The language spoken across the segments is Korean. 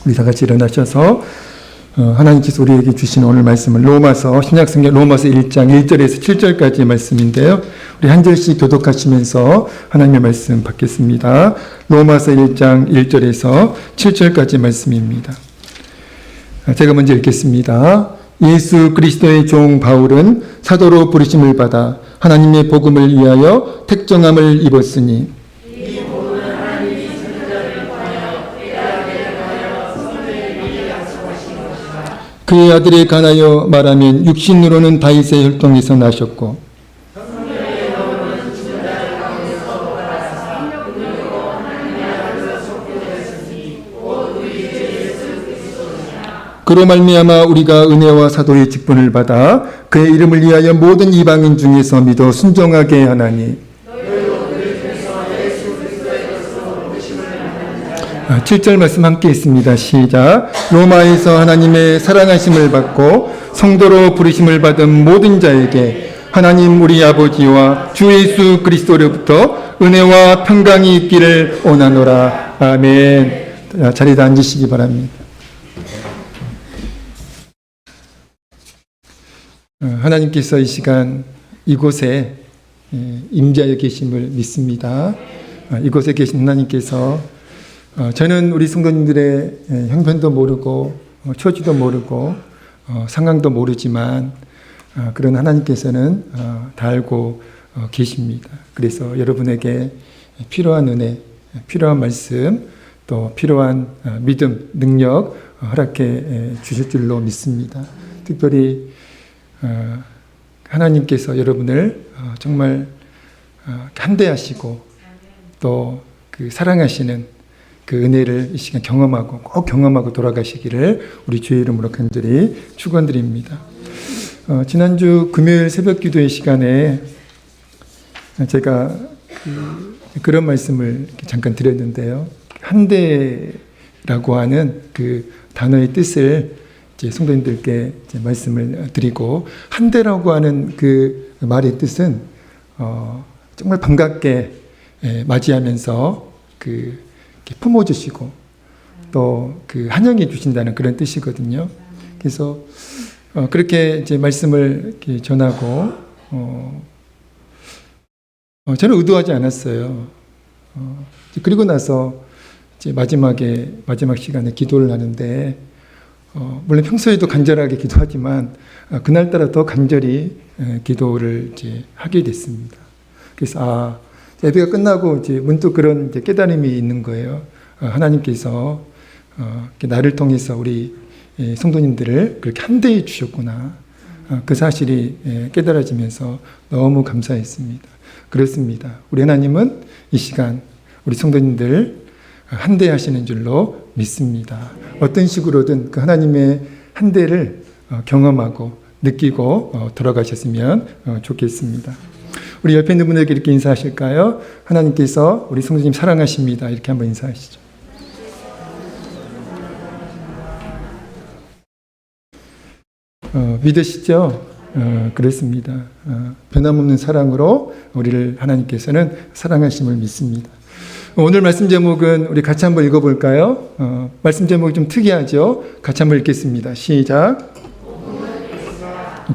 우리 다 같이 일어나셔서 하나님께서 우리에게 주신 오늘 말씀을 로마서 신약성경 로마서 1장 1절에서 7절까지의 말씀인데요. 우리 한 절씩 교독하시면서 하나님의 말씀 받겠습니다. 로마서 1장 1절에서 7절까지 말씀입니다. 제가 먼저 읽겠습니다. 예수 그리스도의 종 바울은 사도로 부르심을 받아 하나님의 복음을 위하여 택정함을 입었으니 그의 아들에 관하여 말하면 육신으로는 다윗의 혈통에서 나셨고 그로 말미암아 우리가 은혜와 사도의 직분을 받아 그의 이름을 위하여 모든 이방인 중에서 믿어 순종하게 하나니 7절 말씀 함께 있습니다. 시작. 로마에서 하나님의 사랑하심을 받고 성도로 부르심을 받은 모든 자에게 하나님 우리 아버지와 주 예수 그리스도로부터 은혜와 평강이 있기를 원하노라. 아멘. 자리에 앉으시기 바랍니다. 하나님께서 이 시간 이곳에 임재하여 계심을 믿습니다. 이곳에 계신 하나님께서 저는 우리 성도님들의 형편도 모르고 처지도 모르고 상황도 모르지만 그런 하나님께서는 다 알고 계십니다. 그래서 여러분에게 필요한 은혜, 필요한 말씀, 또 필요한 믿음, 능력 허락해 주실 줄로 믿습니다. 특별히 하나님께서 여러분을 정말 한대하시고 또 그 사랑하시는 그 은혜를 이 시간 경험하고 꼭 경험하고 돌아가시기를 우리 주의 이름으로 간절히 축원드립니다. 지난주 금요일 새벽 기도의 시간에 제가 그런 말씀을 잠깐 드렸는데요. 한대라고 하는 그 단어의 뜻을 이제 성도님들께 이제 말씀을 드리고 한대라고 하는 그 말의 뜻은 정말 반갑게 맞이하면서 그 품어주시고 또 그 환영해 주신다는 그런 뜻이거든요. 그래서 그렇게 이제 말씀을 이렇게 전하고 저는 의도하지 않았어요. 그리고 나서 이제 마지막 시간에 기도를 하는데 물론 평소에도 간절하게 기도하지만 그날따라 더 간절히 기도를 이제 하게 됐습니다. 그래서 예배가 끝나고 이제 문득 그런 이제 깨달음이 있는 거예요. 하나님께서 나를 통해서 우리 성도님들을 그렇게 한대해 주셨구나. 그 사실이 깨달아지면서 너무 감사했습니다. 그렇습니다. 우리 하나님은 이 시간 우리 성도님들 한대하시는 줄로 믿습니다. 어떤 식으로든 그 하나님의 한대를 경험하고 느끼고 돌아가셨으면 좋겠습니다. 우리 옆에 있는 분에게 이렇게 인사하실까요? 하나님께서 우리 성도님 사랑하십니다. 이렇게 한번 인사하시죠. 믿으시죠? 그렇습니다. 변함없는 사랑으로 우리를 하나님께서는 사랑하심을 믿습니다. 오늘 말씀 제목은 우리 같이 한번 읽어볼까요? 말씀 제목이 좀 특이하죠? 같이 한번 읽겠습니다. 시작.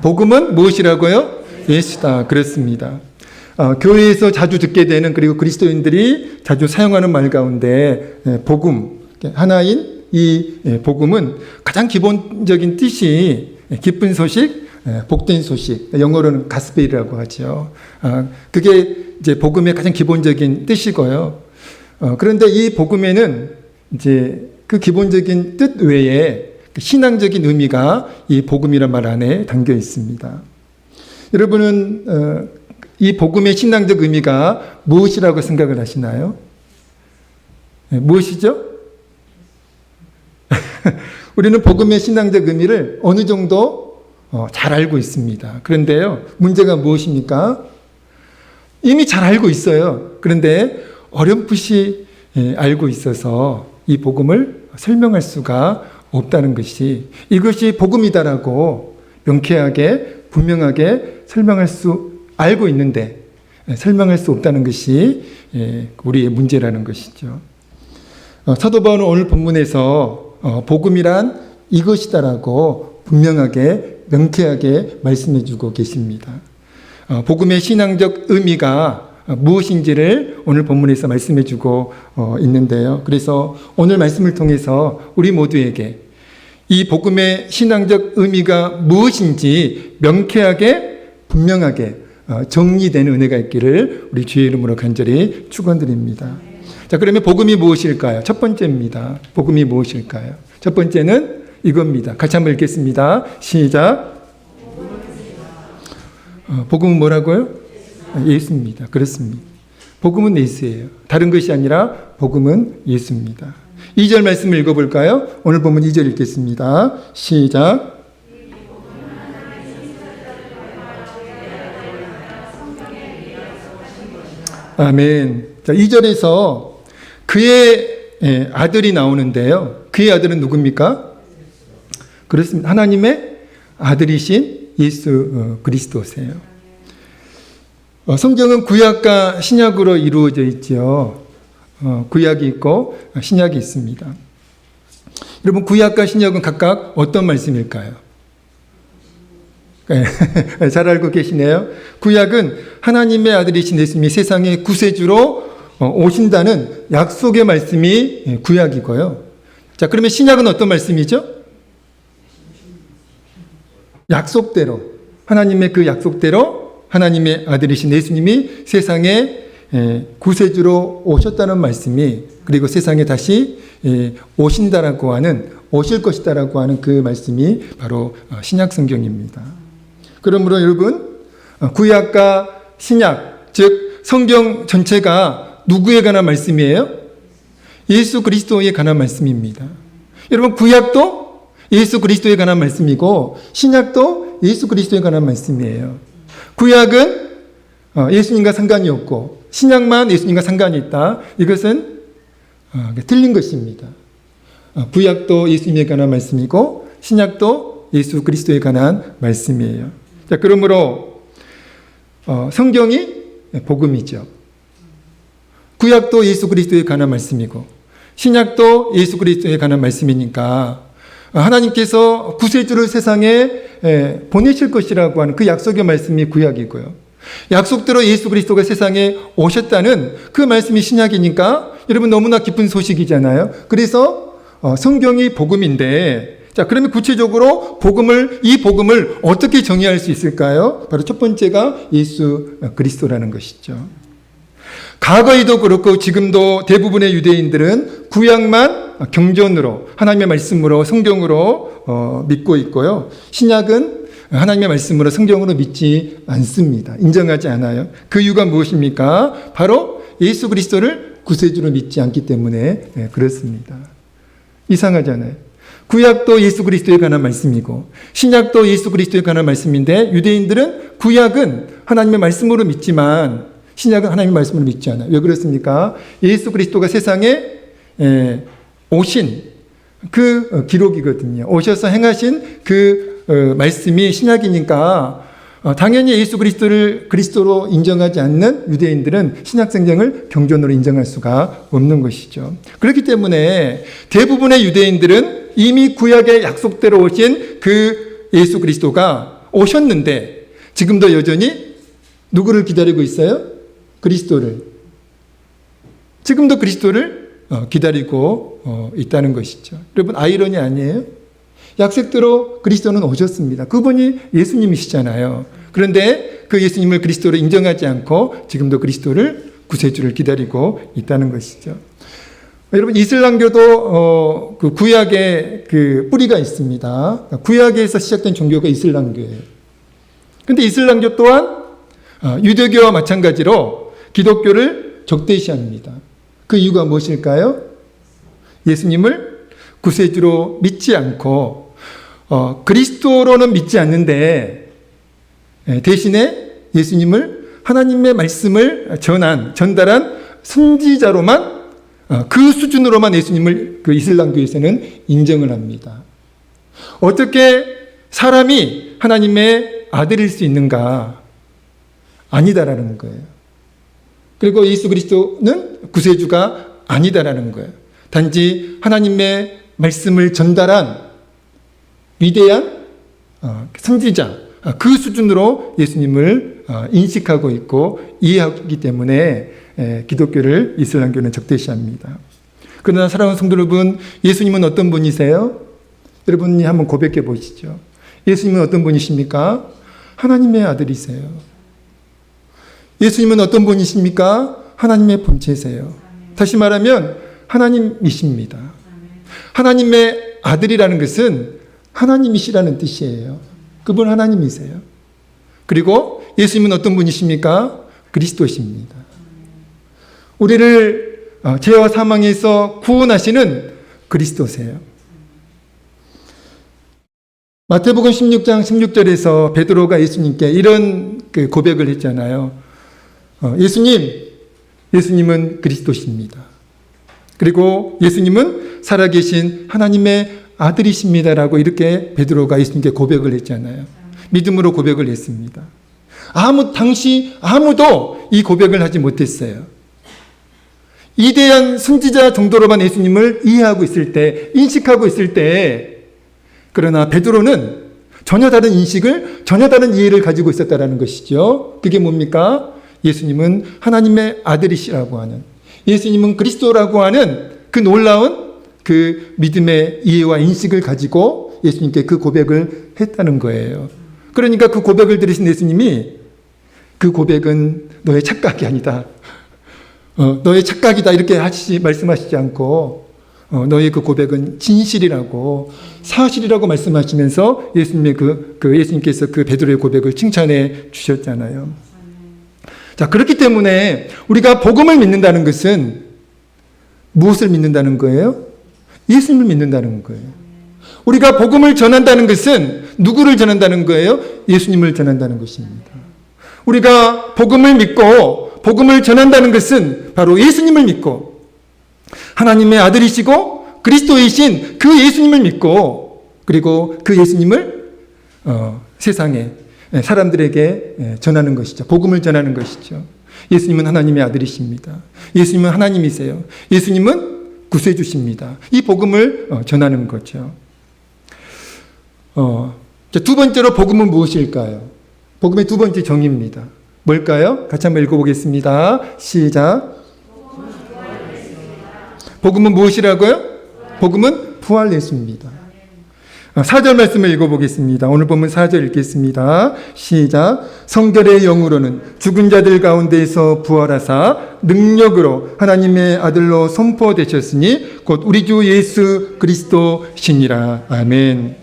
복음은 무엇이라고요? 예수다. 그렇습니다. 교회에서 자주 듣게 되는 그리고 그리스도인들이 자주 사용하는 말 가운데 복음, 하나인 이 복음은 가장 기본적인 뜻이 기쁜 소식, 복된 소식, 영어로는 가스펠이라고 하죠. 그게 이제 복음의 가장 기본적인 뜻이고요. 그런데 이 복음에는 이제 그 기본적인 뜻 외에 신앙적인 의미가 이 복음이란 말 안에 담겨 있습니다. 여러분은 이 복음의 신앙적 의미가 무엇이라고 생각을 하시나요? 무엇이죠? 우리는 복음의 신앙적 의미를 어느 정도 잘 알고 있습니다. 그런데요, 문제가 무엇입니까? 이미 잘 알고 있어요. 그런데 어렴풋이 알고 있어서 이 복음을 설명할 수가 없다는 것이, 이것이 복음이다라고 명쾌하게 분명하게 알고 있는데 설명할 수 없다는 것이 우리의 문제라는 것이죠. 사도 바울은 오늘 본문에서 복음이란 이것이다라고 분명하게 명쾌하게 말씀해 주고 계십니다. 복음의 신앙적 의미가 무엇인지를 오늘 본문에서 말씀해 주고 있는데요. 그래서 오늘 말씀을 통해서 우리 모두에게 이 복음의 신앙적 의미가 무엇인지 명쾌하게 분명하게 정리되는 은혜가 있기를 우리 주의 이름으로 간절히 축원드립니다. 자, 그러면 복음이 무엇일까요? 첫 번째입니다. 복음이 무엇일까요? 첫 번째는 이겁니다. 같이 한번 읽겠습니다. 시작. 복음은 뭐라고요? 예수입니다. 그렇습니다. 복음은 예수예요. 다른 것이 아니라 복음은 예수입니다. 2절 말씀을 읽어볼까요? 오늘 본문 2절 읽겠습니다. 시작. 아멘. 자, 2절에서 그의 아들이 나오는데요. 그의 아들은 누굽니까? 그렇습니다. 하나님의 아들이신 예수 그리스도세요. 성경은 구약과 신약으로 이루어져 있죠. 구약이 있고 신약이 있습니다. 여러분, 구약과 신약은 각각 어떤 말씀일까요? 잘 알고 계시네요. 구약은 하나님의 아들이신 예수님이 세상의 구세주로 오신다는 약속의 말씀이 구약이고요. 자, 그러면 신약은 어떤 말씀이죠? 약속대로, 하나님의 그 약속대로 하나님의 아들이신 예수님이 세상에 구세주로 오셨다는 말씀이, 그리고 세상에 다시 오신다라고 하는, 오실 것이다라고 하는 그 말씀이 바로 신약 성경입니다. 그러므로 여러분, 구약과 신약, 즉 성경 전체가 누구에 관한 말씀이에요? 예수 그리스도에 관한 말씀입니다. 여러분, 구약도 예수 그리스도에 관한 말씀이고 신약도 예수 그리스도에 관한 말씀이에요. 구약은 예수님과 상관이 없고 신약만 예수님과 상관이 있다. 이것은 틀린 것입니다. 구약도 예수님에 관한 말씀이고 신약도 예수 그리스도에 관한 말씀이에요. 자, 그러므로 성경이 복음이죠. 구약도 예수 그리스도에 관한 말씀이고 신약도 예수 그리스도에 관한 말씀이니까 하나님께서 구세주를 세상에 보내실 것이라고 하는 그 약속의 말씀이 구약이고요. 약속대로 예수 그리스도가 세상에 오셨다는 그 말씀이 신약이니까 여러분 너무나 기쁜 소식이잖아요. 그래서 성경이 복음인데, 자, 그러면 구체적으로 이 복음을 어떻게 정의할 수 있을까요? 바로 첫 번째가 예수 그리스도라는 것이죠. 과거에도 그렇고 지금도 대부분의 유대인들은 구약만 경전으로, 하나님의 말씀으로, 성경으로 믿고 있고요. 신약은 하나님의 말씀으로, 성경으로 믿지 않습니다. 인정하지 않아요. 그 이유가 무엇입니까? 바로 예수 그리스도를 구세주로 믿지 않기 때문에 그렇습니다. 이상하잖아요. 구약도 예수 그리스도에 관한 말씀이고 신약도 예수 그리스도에 관한 말씀인데 유대인들은 구약은 하나님의 말씀으로 믿지만 신약은 하나님의 말씀을 믿지 않아요. 왜 그렇습니까? 예수 그리스도가 세상에 오신 그 기록이거든요. 오셔서 행하신 그 말씀이 신약이니까 당연히 예수 그리스도를 그리스도로 인정하지 않는 유대인들은 신약 성경을 경전으로 인정할 수가 없는 것이죠. 그렇기 때문에 대부분의 유대인들은 이미 구약의 약속대로 오신 그 예수 그리스도가 오셨는데 지금도 여전히 누구를 기다리고 있어요? 그리스도를. 지금도 그리스도를 기다리고 있다는 것이죠. 여러분, 아이러니 아니에요? 약속대로 그리스도는 오셨습니다. 그분이 예수님이시잖아요. 그런데 그 예수님을 그리스도로 인정하지 않고 지금도 그리스도를 구세주를 기다리고 있다는 것이죠. 여러분, 이슬람교도 그 구약의 그 뿌리가 있습니다. 구약에서 시작된 종교가 이슬람교예요. 그런데 이슬람교 또한 유대교와 마찬가지로 기독교를 적대시합니다. 그 이유가 무엇일까요? 예수님을 구세주로 믿지 않고 그리스도로는 믿지 않는데 대신에 예수님을 하나님의 말씀을 전달한 선지자로만 그 수준으로만 예수님을 그 이슬람교에서는 인정을 합니다. 어떻게 사람이 하나님의 아들일 수 있는가? 아니다라는 거예요. 그리고 예수 그리스도는 구세주가 아니다라는 거예요. 단지 하나님의 말씀을 전달한 위대한 선지자, 그 수준으로 예수님을 인식하고 있고 이해하기 때문에 기독교를 이슬람교는 적대시합니다. 그러나 사랑하는 성도 여러분, 예수님은 어떤 분이세요? 여러분이 한번 고백해 보시죠. 예수님은 어떤 분이십니까? 하나님의 아들이세요. 예수님은 어떤 분이십니까? 하나님의 본체세요. 다시 말하면 하나님이십니다. 하나님의 아들이라는 것은 하나님이시라는 뜻이에요. 그분 하나님이세요. 그리고 예수님은 어떤 분이십니까? 그리스도십니다. 우리를 죄와 사망에서 구원하시는 그리스도세요. 마태복음 16장 16절에서 베드로가 예수님께 이런 고백을 했잖아요. 예수님은 그리스도십니다. 그리고 예수님은 살아계신 하나님의 아들이십니다라고 이렇게 베드로가 예수님께 고백을 했잖아요. 믿음으로 고백을 했습니다. 당시 아무도 이 고백을 하지 못했어요. 이대한 선지자 정도로만 예수님을 이해하고 있을 때, 인식하고 있을 때, 그러나 베드로는 전혀 다른 인식을, 전혀 다른 이해를 가지고 있었다는 것이죠. 그게 뭡니까? 예수님은 하나님의 아들이시라고 하는, 예수님은 그리스도라고 하는 그 놀라운 그 믿음의 이해와 인식을 가지고 예수님께 그 고백을 했다는 거예요. 그러니까 그 고백을 들으신 예수님이 그 고백은 너의 착각이 아니다. 너의 착각이다. 이렇게 말씀하시지 않고 너의 그 고백은 진실이라고, 사실이라고 말씀하시면서 예수님께서 그 베드로의 고백을 칭찬해 주셨잖아요. 자, 그렇기 때문에 우리가 복음을 믿는다는 것은 무엇을 믿는다는 거예요? 예수님을 믿는다는 거예요. 우리가 복음을 전한다는 것은 누구를 전한다는 거예요? 예수님을 전한다는 것입니다. 우리가 복음을 믿고 복음을 전한다는 것은 바로 예수님을 믿고 하나님의 아들이시고 그리스도이신 그 예수님을 믿고, 그리고 그 예수님을 세상에 사람들에게 전하는 것이죠. 복음을 전하는 것이죠. 예수님은 하나님의 아들이십니다. 예수님은 하나님이세요. 예수님은 구세주십니다. 이 복음을 전하는 거죠. 두 번째로 복음은 무엇일까요? 복음의 두 번째 정의입니다. 뭘까요? 같이 한번 읽어보겠습니다. 시작. 복음은 무엇이라고요? 복음은 부활 예수입니다. 4절 말씀을 읽어보겠습니다. 오늘 본문 4절 읽겠습니다. 시작. 성결의 영으로는 죽은 자들 가운데에서 부활하사 능력으로 하나님의 아들로 선포되셨으니 곧 우리 주 예수 그리스도시니라. 아멘.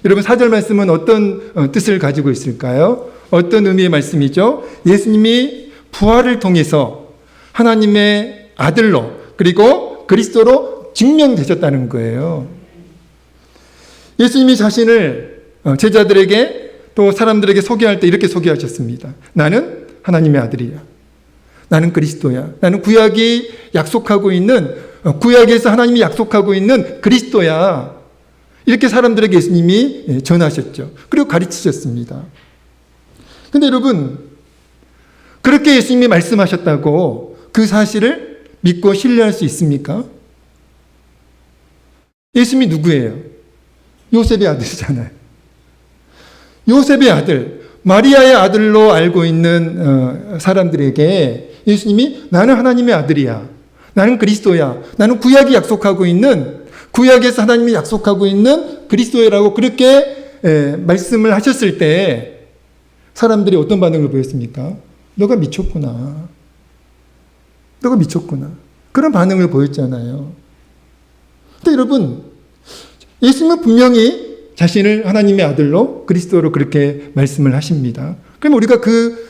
여러분, 4절 말씀은 어떤 뜻을 가지고 있을까요? 어떤 의미의 말씀이죠? 예수님이 부활을 통해서 하나님의 아들로, 그리고 그리스도로 증명되셨다는 거예요. 예수님이 자신을 제자들에게 또 사람들에게 소개할 때 이렇게 소개하셨습니다. 나는 하나님의 아들이야. 나는 그리스도야. 나는 구약이 약속하고 있는, 구약에서 하나님이 약속하고 있는 그리스도야. 이렇게 사람들에게 예수님이 전하셨죠. 그리고 가르치셨습니다. 근데 여러분, 그렇게 예수님이 말씀하셨다고 그 사실을 믿고 신뢰할 수 있습니까? 예수님이 누구예요? 요셉의 아들이잖아요. 요셉의 아들, 마리아의 아들로 알고 있는 사람들에게 예수님이 나는 하나님의 아들이야. 나는 그리스도야. 나는 구약이 약속하고 있는, 구약에서 하나님이 약속하고 있는 그리스도라고 그렇게 말씀을 하셨을 때 사람들이 어떤 반응을 보였습니까? 너가 미쳤구나. 너가 미쳤구나. 그런 반응을 보였잖아요. 근데 여러분, 예수님은 분명히 자신을 하나님의 아들로 그리스도로 그렇게 말씀을 하십니다. 그럼 우리가 그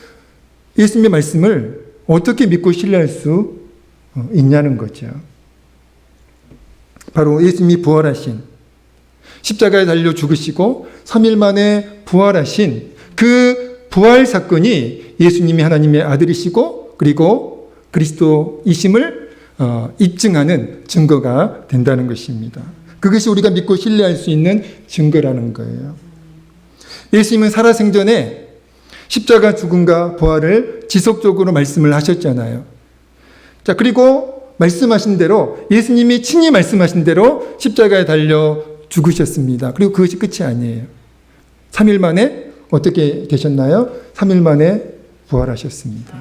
예수님의 말씀을 어떻게 믿고 신뢰할 수 있냐는 거죠. 바로 예수님이 부활하신, 십자가에 달려 죽으시고 3일 만에 부활하신 그 부활 사건이 예수님이 하나님의 아들이시고 그리고 그리스도이심을 입증하는 증거가 된다는 것입니다. 그것이 우리가 믿고 신뢰할 수 있는 증거라는 거예요. 예수님은 살아생전에 십자가 죽음과 부활을 지속적으로 말씀을 하셨잖아요. 자, 그리고 말씀하신 대로, 예수님이 친히 말씀하신 대로 십자가에 달려 죽으셨습니다. 그리고 그것이 끝이 아니에요. 3일 만에 어떻게 되셨나요? 3일 만에 부활하셨습니다.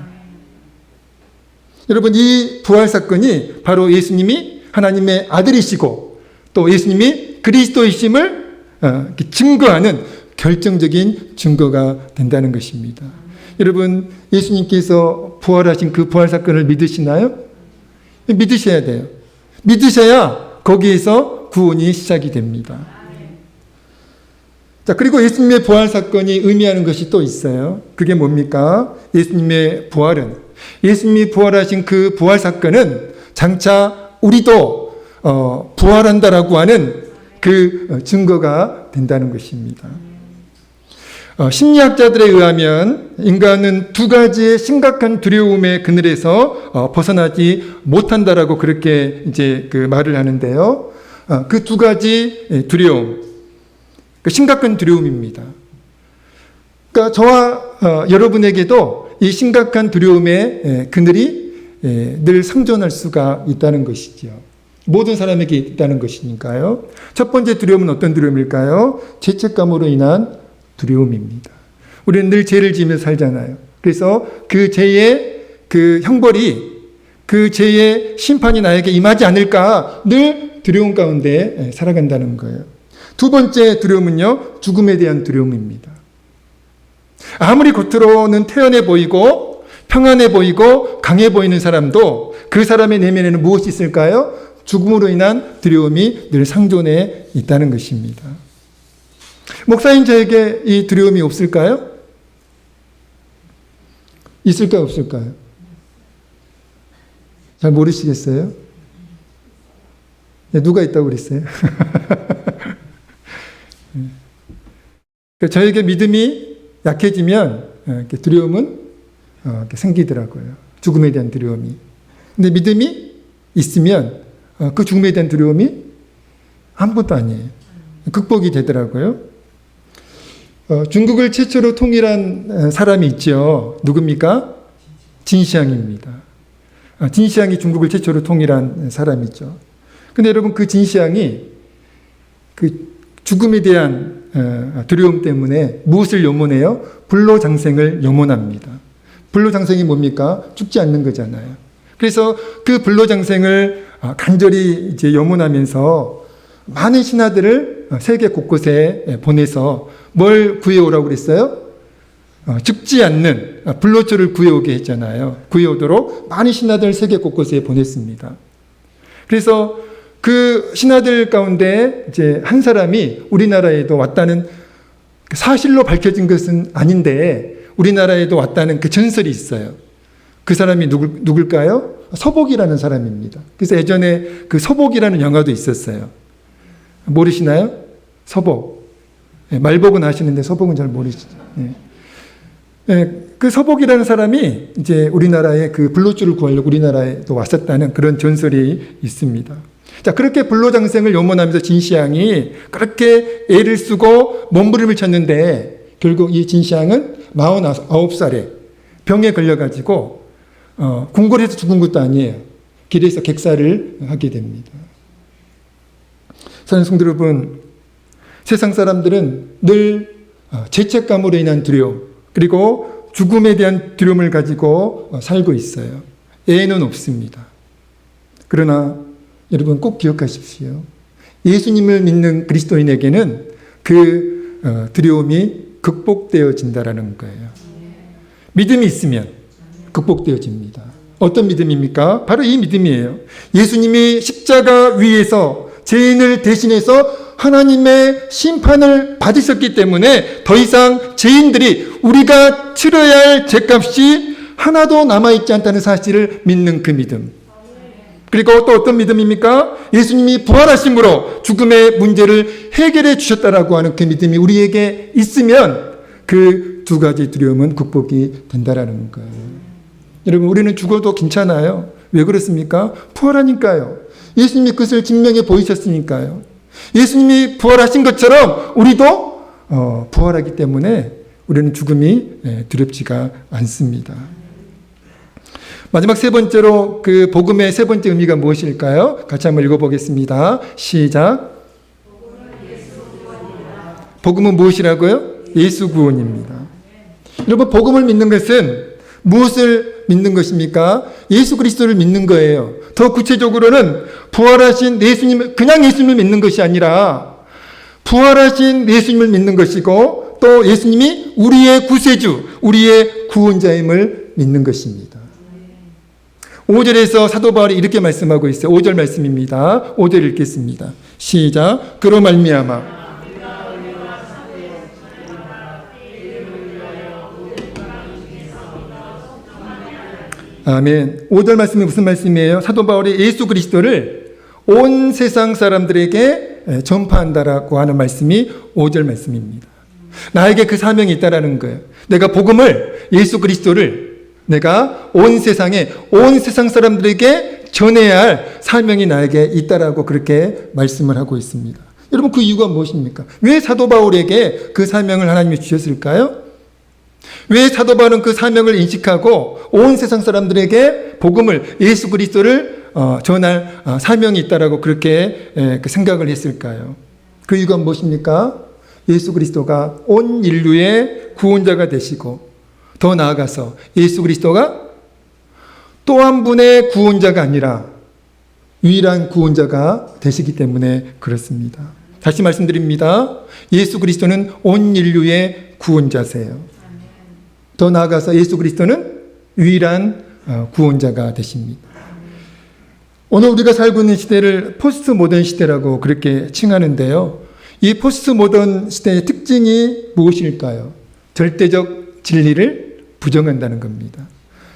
여러분, 이 부활 사건이 바로 예수님이 하나님의 아들이시고 또 예수님이 그리스도이심을 증거하는 결정적인 증거가 된다는 것입니다. 여러분, 예수님께서 부활하신 그 부활 사건을 믿으시나요? 믿으셔야 돼요. 믿으셔야 거기에서 구원이 시작이 됩니다. 자, 그리고 예수님의 부활 사건이 의미하는 것이 또 있어요. 그게 뭡니까? 예수님의 부활은, 예수님이 부활하신 그 부활 사건은 장차 우리도 부활한다라고 하는 그 증거가 된다는 것입니다. 심리학자들에 의하면 인간은 두 가지의 심각한 두려움의 그늘에서 벗어나지 못한다라고 그렇게 이제 그 말을 하는데요. 그 두 가지 두려움, 그 심각한 두려움입니다. 그러니까 저와 여러분에게도 이 심각한 두려움의 그늘이 늘 생존할 수가 있다는 것이죠. 모든 사람에게 있다는 것이니까요. 첫 번째 두려움은 어떤 두려움일까요? 죄책감으로 인한 두려움입니다. 우리는 늘 죄를 지으며 살잖아요. 그래서 그 죄의 그 형벌이, 그 죄의 심판이 나에게 임하지 않을까 늘 두려움 가운데 살아간다는 거예요. 두 번째 두려움은요, 죽음에 대한 두려움입니다. 아무리 겉으로는 태연해 보이고 평안해 보이고 강해 보이는 사람도 그 사람의 내면에는 무엇이 있을까요? 죽음으로 인한 두려움이 늘 상존해 있다는 것입니다. 목사인 저에게 이 두려움이 없을까요? 있을까요? 없을까요? 잘 모르시겠어요? 누가 있다고 그랬어요? 저에게 믿음이 약해지면 두려움은 생기더라고요. 죽음에 대한 두려움이. 근데 믿음이 있으면 그 죽음에 대한 두려움이 아무것도 아니에요. 극복이 되더라고요. 중국을 최초로 통일한 사람이 있죠. 누굽니까? 진시황입니다. 진시황이 중국을 최초로 통일한 사람이죠. 근데 여러분, 그 진시황이 그 죽음에 대한 두려움 때문에 무엇을 염원해요? 불로장생을 염원합니다. 불로장생이 뭡니까? 죽지 않는 거잖아요. 그래서 그 불로장생을 간절히 이제 염원하면서 많은 신하들을 세계 곳곳에 보내서 뭘 구해오라고 그랬어요? 죽지 않는 불로초를 구해오게 했잖아요. 구해오도록 많은 신하들 세계 곳곳에 보냈습니다. 그래서 그 신하들 가운데 이제 한 사람이 우리나라에도 왔다는, 사실로 밝혀진 것은 아닌데 우리나라에도 왔다는 그 전설이 있어요. 그 사람이 누굴까요? 서복이라는 사람입니다. 그래서 예전에 그 서복이라는 영화도 있었어요. 모르시나요? 서복. 말복은 아시는데 서복은 잘 모르시죠. 그 서복이라는 사람이 이제 우리나라에 그 불로초를 구하려고 우리나라에 또 왔었다는 그런 전설이 있습니다. 자, 그렇게 불로장생을 염원하면서 진시황이 그렇게 애를 쓰고 몸부림을 쳤는데 결국 이 진시황은 49살에 병에 걸려가지고 궁궐에서 죽은 것도 아니에요. 길에서 객사를 하게 됩니다. 사랑하는 성도 여러분, 세상 사람들은 늘 죄책감으로 인한 두려움, 그리고 죽음에 대한 두려움을 가지고 살고 있어요. 애는 없습니다. 그러나 여러분 꼭 기억하십시오. 예수님을 믿는 그리스도인에게는 그 두려움이 극복되어진다라는 거예요. 믿음이 있으면 극복되어집니다. 어떤 믿음입니까? 바로 이 믿음이에요. 예수님이 십자가 위에서 죄인을 대신해서 하나님의 심판을 받으셨기 때문에 더 이상 죄인들이 우리가 치러야 할 죄값이 하나도 남아있지 않다는 사실을 믿는 그 믿음. 그리고 또 어떤 믿음입니까? 예수님이 부활하심으로 죽음의 문제를 해결해 주셨다라고 하는 그 믿음이 우리에게 있으면 그 두 가지 두려움은 극복이 된다라는 거예요. 여러분, 우리는 죽어도 괜찮아요. 왜 그렇습니까? 부활하니까요. 예수님이 그것을 증명해 보이셨으니까요. 예수님이 부활하신 것처럼 우리도 부활하기 때문에 우리는 죽음이 두렵지가 않습니다. 마지막 세 번째로 그 복음의 세 번째 의미가 무엇일까요? 같이 한번 읽어보겠습니다. 시작. 복음은 무엇이라고요? 예수 구원입니다. 여러분, 복음을 믿는 것은 무엇을 믿는 것입니까? 예수 그리스도를 믿는 거예요. 더 구체적으로는 부활하신 예수님, 그냥 예수님을 믿는 것이 아니라 부활하신 예수님을 믿는 것이고 또 예수님이 우리의 구세주, 우리의 구원자임을 믿는 것입니다. 5절에서 사도 바울이 이렇게 말씀하고 있어요. 5절 말씀입니다. 5절 읽겠습니다. 시작. 그로 말미암아 아멘. 5절 말씀이 무슨 말씀이에요? 사도 바울이 예수 그리스도를 온 세상 사람들에게 전파한다라고 하는 말씀이 5절 말씀입니다. 나에게 그 사명이 있다라는 거예요. 내가 복음을, 예수 그리스도를 내가 온 세상에, 온 세상 사람들에게 전해야 할 사명이 나에게 있다라고 그렇게 말씀을 하고 있습니다. 여러분, 그 이유가 무엇입니까? 왜 사도 바울에게 그 사명을 하나님이 주셨을까요? 왜 사도 바울은 그 사명을 인식하고 온 세상 사람들에게 복음을, 예수 그리스도를 전할 사명이 있다라고 그렇게 생각을 했을까요? 그 이유가 무엇입니까? 예수 그리스도가 온 인류의 구원자가 되시고 더 나아가서 예수 그리스도가 또 한 분의 구원자가 아니라 유일한 구원자가 되시기 때문에 그렇습니다. 다시 말씀드립니다. 예수 그리스도는 온 인류의 구원자세요. 더 나아가서 예수 그리스도는 유일한 구원자가 되십니다. 오늘 우리가 살고 있는 시대를 포스트 모던 시대라고 그렇게 칭하는데요. 이 포스트 모던 시대의 특징이 무엇일까요? 절대적 진리를 부정한다는 겁니다.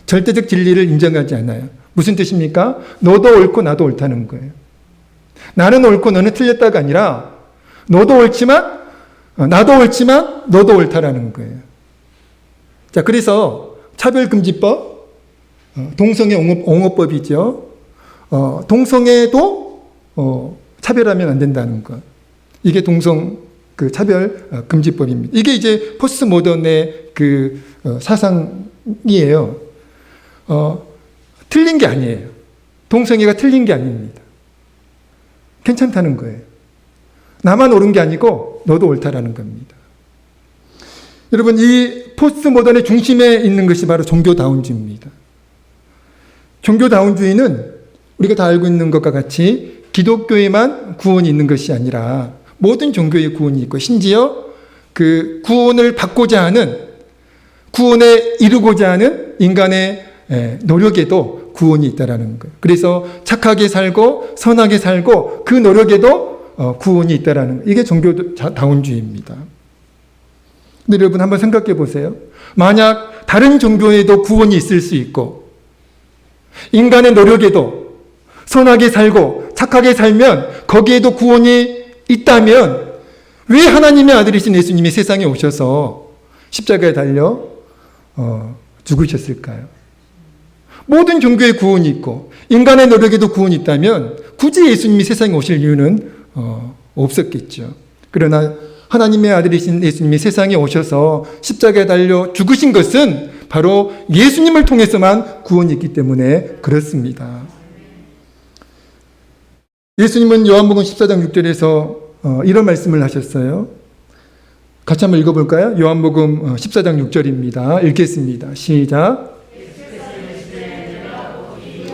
절대적 진리를 인정하지 않아요. 무슨 뜻입니까? 너도 옳고 나도 옳다는 거예요. 나는 옳고 너는 틀렸다가 아니라 너도 옳지만 나도 옳지만 너도 옳다라는 거예요. 자, 그래서 차별금지법, 동성애 옹호법이죠. 동성애도 차별하면 안 된다는 것. 이게 그 차별금지법입니다. 이게 이제 포스트 모던의 그 사상이에요. 틀린 게 아니에요. 동성애가 틀린 게 아닙니다. 괜찮다는 거예요. 나만 옳은 게 아니고 너도 옳다라는 겁니다. 여러분, 이 포스트 모던의 중심에 있는 것이 바로 종교다운주의입니다. 종교다운주의는 우리가 다 알고 있는 것과 같이 기독교에만 구원이 있는 것이 아니라 모든 종교에 구원이 있고 심지어 그 구원을 받고자 하는, 구원에 이루고자 하는 인간의 노력에도 구원이 있다라는 거예요. 그래서 착하게 살고 선하게 살고 그 노력에도 구원이 있다라는 거예요. 이게 종교다운주의입니다. 근데 여러분 한번 생각해 보세요. 만약 다른 종교에도 구원이 있을 수 있고 인간의 노력에도 선하게 살고 착하게 살면 거기에도 구원이 있다면 왜 하나님의 아들이신 예수님이 세상에 오셔서 십자가에 달려 죽으셨을까요? 모든 종교에 구원이 있고 인간의 노력에도 구원이 있다면 굳이 예수님이 세상에 오실 이유는 없었겠죠. 그러나 하나님의 아들이신 예수님이 세상에 오셔서 십자가에 달려 죽으신 것은 바로 예수님을 통해서만 구원이 있기 때문에 그렇습니다. 예수님은 요한복음 14장 6절에서 이런 말씀을 하셨어요. 같이 한번 읽어볼까요? 요한복음 14장 6절입니다. 읽겠습니다. 시작.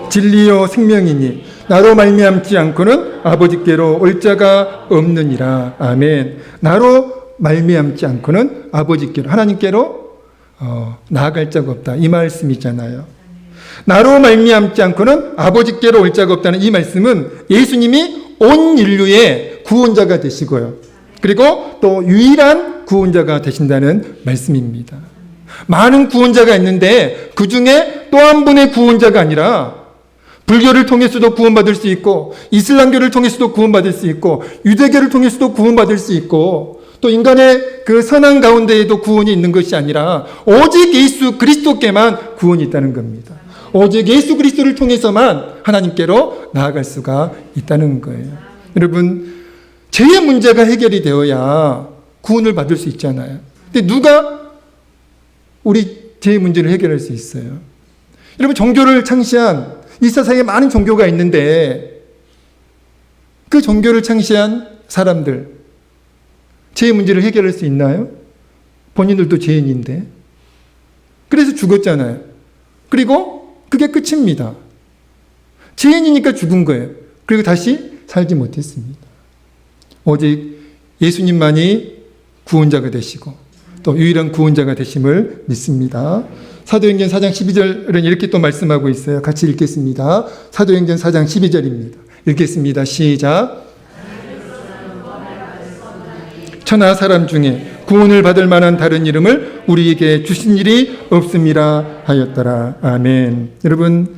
진리요 생명이니 나로 말미암지 않고는 아버지께로 올 자가 없느니라. 아멘. 나로 말미암지 않고는 아버지께로, 하나님께로 나아갈 자가 없다. 이 말씀이잖아요. 나로 말미암지 않고는 아버지께로 올 자가 없다는 이 말씀은 예수님이 온 인류의 구원자가 되시고요. 그리고 또 유일한 구원자가 되신다는 말씀입니다. 많은 구원자가 있는데 그 중에 또 한 분의 구원자가 아니라 불교를 통해서도 구원받을 수 있고 이슬람교를 통해서도 구원받을 수 있고 유대교를 통해서도 구원받을 수 있고 또 인간의 그 선한 가운데에도 구원이 있는 것이 아니라 오직 예수 그리스도께만 구원이 있다는 겁니다. 오직 예수 그리스도를 통해서만 하나님께로 나아갈 수가 있다는 거예요. 여러분, 죄의 문제가 해결이 되어야 구원을 받을 수 있잖아요. 근데 누가 우리 죄의 문제를 해결할 수 있어요? 여러분, 종교를 창시한 이 세상에 많은 종교가 있는데 그 종교를 창시한 사람들, 죄의 문제를 해결할 수 있나요? 본인들도 죄인인데. 그래서 죽었잖아요. 그리고 그게 끝입니다. 죄인이니까 죽은 거예요. 그리고 다시 살지 못했습니다. 오직 예수님만이 구원자가 되시고 또 유일한 구원자가 되심을 믿습니다. 사도행전 4장 12절은 이렇게 또 말씀하고 있어요. 같이 읽겠습니다. 사도행전 4장 12절입니다. 읽겠습니다. 시작. 천하 사람 중에 구원을 받을 만한 다른 이름을 우리에게 주신 일이 없음이라 하였더라. 아멘. 여러분,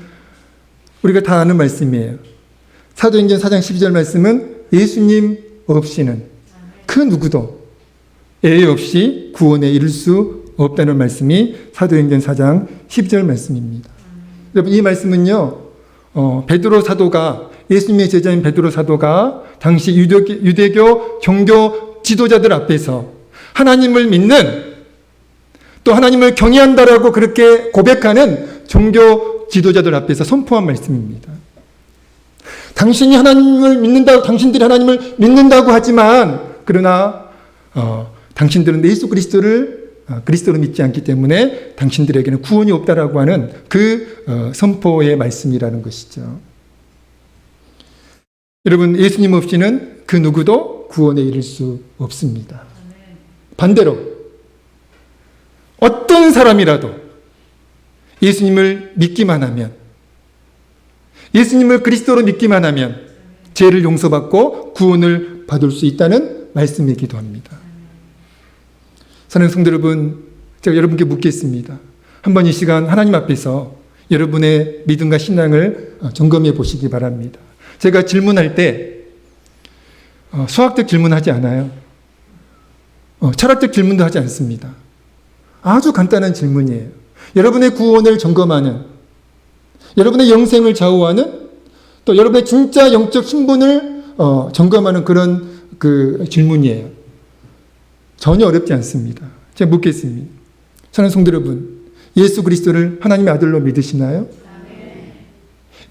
우리가 다 아는 말씀이에요. 사도행전 4장 12절 말씀은 예수님 없이는 그 누구도 애 없이 구원에 이를 수 없다는 말씀이 사도행전 4장 12절 말씀입니다. 여러분, 이 말씀은요, 베드로 사도가, 예수님의 제자인 베드로 사도가 당시 유대교 종교 지도자들 앞에서 하나님을 믿는, 또 하나님을 경외한다라고 그렇게 고백하는 종교 지도자들 앞에서 선포한 말씀입니다. 당신이 하나님을 믿는다고, 당신들이 하나님을 믿는다고 하지만, 그러나 당신들은 예수 그리스도를 그리스도로 믿지 않기 때문에 당신들에게는 구원이 없다라고 하는 그 선포의 말씀이라는 것이죠. 여러분, 예수님 없이는 그 누구도 구원에 이를 수 없습니다. 반대로 어떤 사람이라도 예수님을 믿기만 하면, 예수님을 그리스도로 믿기만 하면 죄를 용서받고 구원을 받을 수 있다는 말씀이기도 합니다. 사랑하는 성도 여러분, 제가 여러분께 묻겠습니다. 한번 이 시간 하나님 앞에서 여러분의 믿음과 신앙을 점검해 보시기 바랍니다. 제가 질문할 때 수학적 질문하지 않아요. 철학적 질문도 하지 않습니다. 아주 간단한 질문이에요. 여러분의 구원을 점검하는, 여러분의 영생을 좌우하는, 또 여러분의 진짜 영적 신분을 점검하는 그런 그 질문이에요. 전혀 어렵지 않습니다. 제가 묻겠습니다. 사랑하는 성도 여러분, 예수 그리스도를 하나님의 아들로 믿으시나요?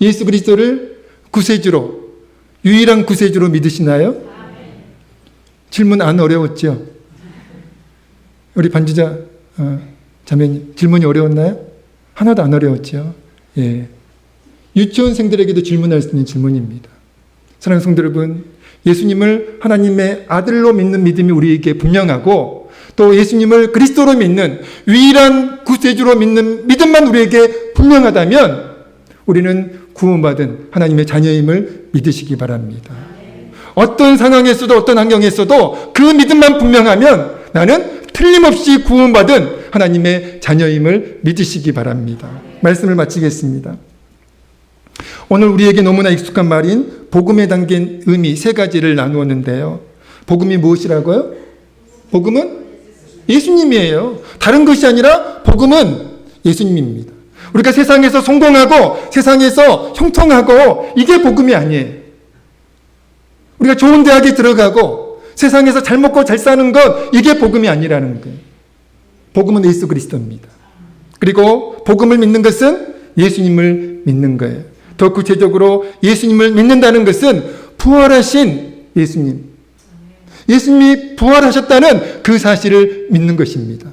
예수 그리스도를 구세주로, 유일한 구세주로 믿으시나요? 질문 안 어려웠죠? 우리 반주자 자매님, 질문이 어려웠나요? 하나도 안 어려웠죠? 예. 유치원생들에게도 질문할 수 있는 질문입니다. 사랑하는 성도 여러분, 예수님을 하나님의 아들로 믿는 믿음이 우리에게 분명하고, 또 예수님을 그리스도로 믿는 유일한 구세주로 믿는 믿음만 우리에게 분명하다면 우리는 구원받은 하나님의 자녀임을 믿으시기 바랍니다. 어떤 상황에서도 어떤 환경에서도 그 믿음만 분명하면 나는 틀림없이 구원받은 하나님의 자녀임을 믿으시기 바랍니다. 말씀을 마치겠습니다. 오늘 우리에게 너무나 익숙한 말인 복음에 담긴 의미 세 가지를 나누었는데요. 복음이 무엇이라고요? 복음은 예수님이에요. 다른 것이 아니라 복음은 예수님입니다. 우리가 세상에서 성공하고 세상에서 형통하고 이게 복음이 아니에요. 우리가 좋은 대학에 들어가고 세상에서 잘 먹고 잘 사는 것, 이게 복음이 아니라는 거예요. 복음은 예수 그리스도입니다. 그리고 복음을 믿는 것은 예수님을 믿는 거예요. 더 구체적으로 예수님을 믿는다는 것은 부활하신 예수님, 예수님이 부활하셨다는 그 사실을 믿는 것입니다.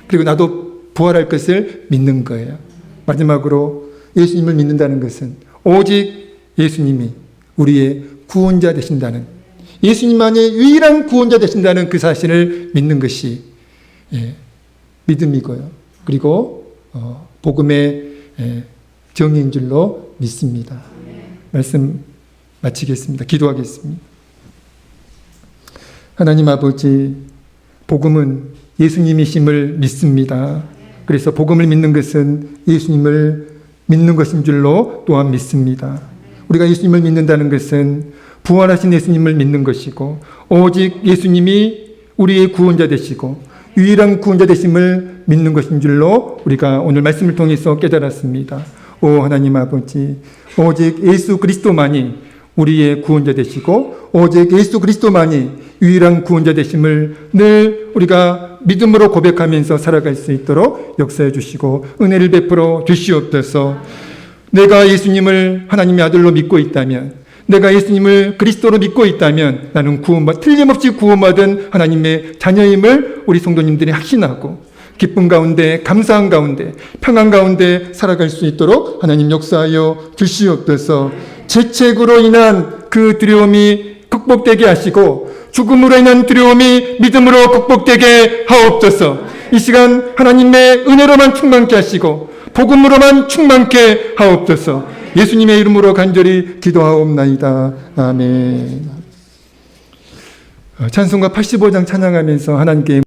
그리고 나도 부활할 것을 믿는 거예요. 마지막으로 예수님을 믿는다는 것은 오직 예수님이 우리의 구원자 되신다는, 예수님만이 유일한 구원자 되신다는 그 사실을 믿는 것이 믿음이고요. 그리고 복음의 정의인 줄로 믿습니다. 말씀 마치겠습니다. 기도하겠습니다. 하나님 아버지, 복음은 예수님이심을 믿습니다. 그래서 복음을 믿는 것은 예수님을 믿는 것인 줄로 또한 믿습니다. 우리가 예수님을 믿는다는 것은 부활하신 예수님을 믿는 것이고, 오직 예수님이 우리의 구원자 되시고 유일한 구원자 되심을 믿는 것인 줄로 우리가 오늘 말씀을 통해서 깨달았습니다. 오 하나님 아버지, 오직 예수 그리스도만이 우리의 구원자 되시고 오직 예수 그리스도만이 유일한 구원자 되심을 늘 우리가 믿음으로 고백하면서 살아갈 수 있도록 역사해 주시고 은혜를 베풀어 주시옵소서. 내가 예수님을 하나님의 아들로 믿고 있다면, 내가 예수님을 그리스도로 믿고 있다면 나는 틀림없이 구원받은 하나님의 자녀임을 우리 성도님들이 확신하고 기쁨 가운데, 감사한 가운데, 평안 가운데 살아갈 수 있도록 하나님 역사하여 주시옵소서. 죄책으로 인한 그 두려움이 극복되게 하시고 죽음으로 인한 두려움이 믿음으로 극복되게 하옵소서. 이 시간 하나님의 은혜로만 충만케 하시고 복음으로만 충만케 하옵소서. 예수님의 이름으로 간절히 기도하옵나이다. 아멘. 찬송가 85장 찬양하면서 하나님께